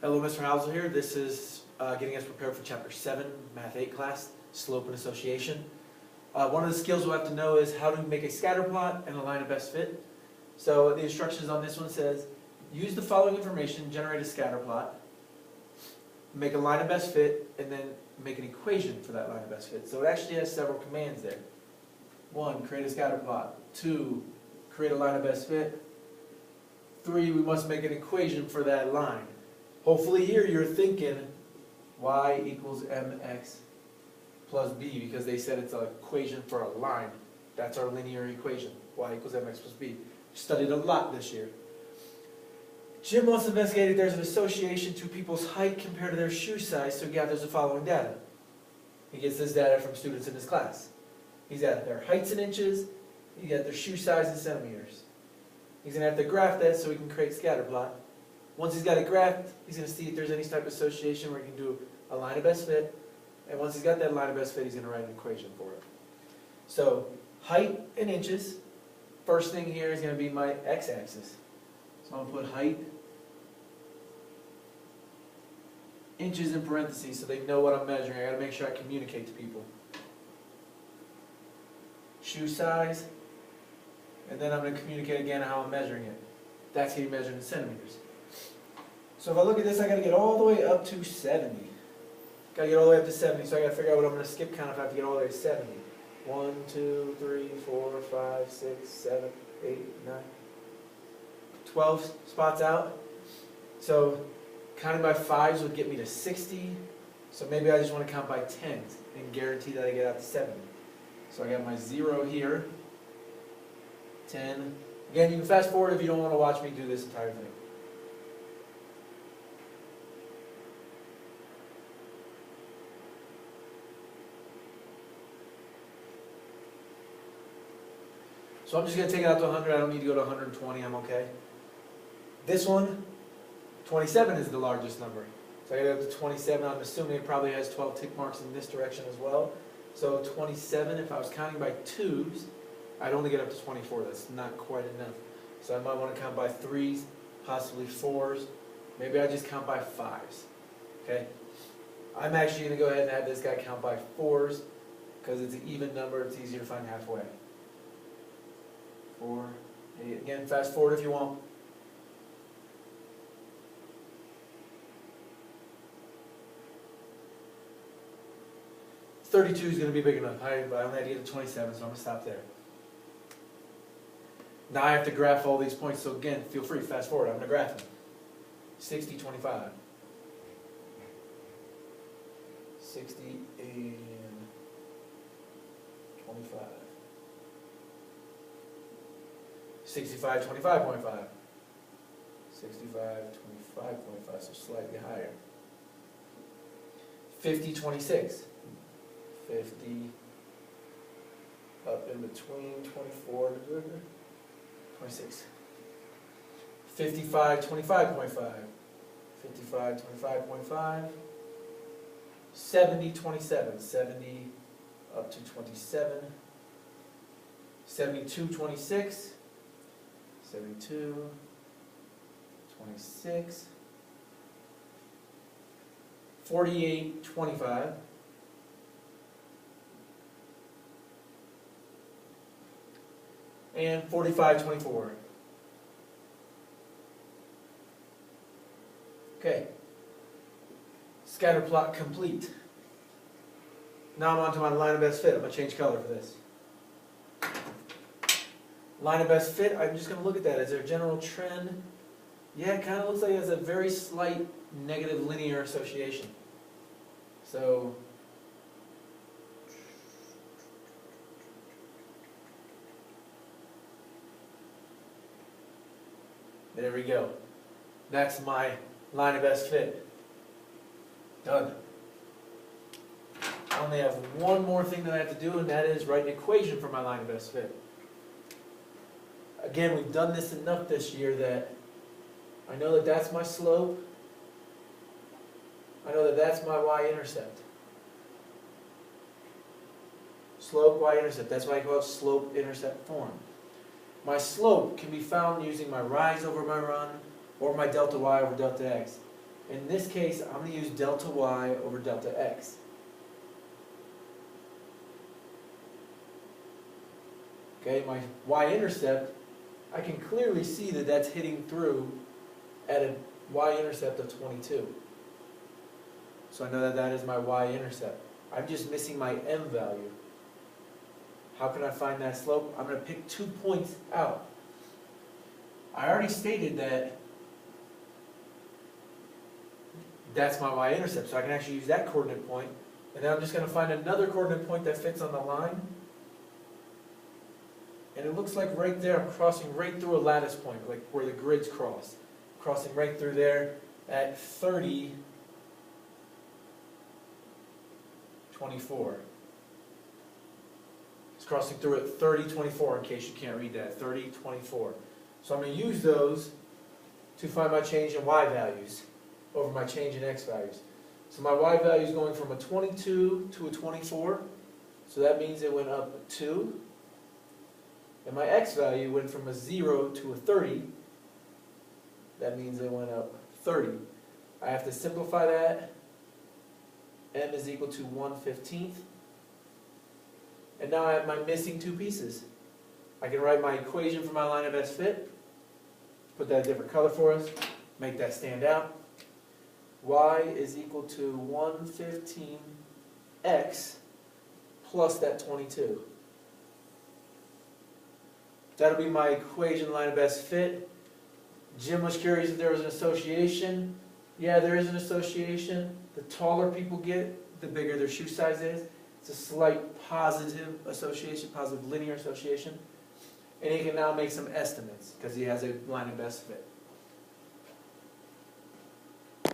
Hello, Mr. Hausler here. This is getting us prepared for Chapter 7, Math 8 class, Slope and Association. One of the skills we'll have to know is how to make a scatter plot and a line of best fit. So the instructions on this one says, use the following information, generate a scatter plot, make a line of best fit, and then make an equation for that line of best fit. So it actually has several commands there. 1, create a scatter plot. 2, create a line of best fit. 3, we must make an equation for that line. Hopefully here you're thinking y equals mx plus b, because they said it's an equation for a line. That's our linear equation, y equals mx plus b. Studied a lot this year. Jim wants to investigate if there's an association to people's height compared to their shoe size, so he gathers the following data. He gets this data from students in his class. He's got their heights in inches, he got their shoe size in centimeters. He's going to have to graph that so he can create a scatter plot. Once he's got it graphed, he's going to see if there's any type of association where he can do a line of best fit. And once he's got that line of best fit, he's going to write an equation for it. So, height in inches. First thing here is going to be my x-axis. So I'm going to put height, inches in parentheses so they know what I'm measuring. I got to make sure I communicate to people. Shoe size, and then I'm going to communicate again how I'm measuring it. That's getting measured in centimeters. So if I look at this, I got to get all the way up to 70. Got to get all the way up to 70, so I got to figure out what I'm going to skip count if I have to get all the way to 70. 1, 2, 3, 4, 5, 6, 7, 8, 9, 12 spots out. So counting by 5s would get me to 60. So maybe I just want to count by 10s and guarantee that I get out to 70. So I got my 0 here, 10. Again, you can fast forward if you don't want to watch me do this entire thing. So I'm just going to take it out to 100. I don't need to go to 120. I'm okay. This one, 27 is the largest number. So I get up to 27. I'm assuming it probably has 12 tick marks in this direction as well. So 27, if I was counting by 2s, I'd only get up to 24. That's not quite enough. So I might want to count by 3s, possibly 4s. Maybe I just count by 5s. Okay? I'm actually going to go ahead and have this guy count by 4s because it's an even number. It's easier to find halfway. 4, 8. Again, fast forward if you want. $32 is going to be big enough. I only had to get to 27, so I'm going to stop there. Now I have to graph all these points, so again, feel free, fast forward. I'm going to graph them. 60, 25. 60 and 25. 65, 25.5. 65, 25.5, so slightly higher. 50, 26. 50, up in between 24 and 26. 55, 25.5. 55, 25.5. 70, 27. 70 up to 27. 72, 26. 72, 26. 48, 25. And 45, 24. Okay. Scatter plot complete. Now I'm on to my line of best fit. I'm going to change color for this. Line of best fit, I'm just going to look at that. Is there a general trend? Yeah, it kind of looks like it has a very slight negative linear association. So, there we go. That's my line of best fit. Done. I only have one more thing that I have to do, and that is write an equation for my line of best fit. Again, we've done this enough this year that I know that that's my slope. I know that that's my y-intercept. Slope, y-intercept. That's why I call it slope-intercept form. My slope can be found using my rise over my run or my delta y over delta x. In this case, I'm going to use delta y over delta x. Okay, my y-intercept, I can clearly see that that's hitting through at a y-intercept of 22. So I know that that is my y-intercept. I'm just missing my m value. How can I find that slope? I'm going to pick 2 points out. I already stated that that's my y-intercept, so I can actually use that coordinate point. And then I'm just going to find another coordinate point that fits on the line. And it looks like right there I'm crossing right through a lattice point, like where the grids cross. Crossing right through there at 30, 24. It's crossing through at 30, 24 in case you can't read that, 30, 24. So I'm going to use those to find my change in y values over my change in x values. So my y value is going from a 22 to a 24, so that means it went up a 2. And my x value went from a 0 to a 30, that means it went up 30. I have to simplify that. M is equal to 1/15. And now I have my missing two pieces. I can write my equation for my line of best fit, put that a different color for us, make that stand out. Y is equal to 1/15x plus that 22. That'll be my equation line of best fit. Jim was curious if there was an association. Yeah, there is an association. The taller people get, the bigger their shoe size is. It's a slight positive association, positive linear association. And he can now make some estimates because he has a line of best fit.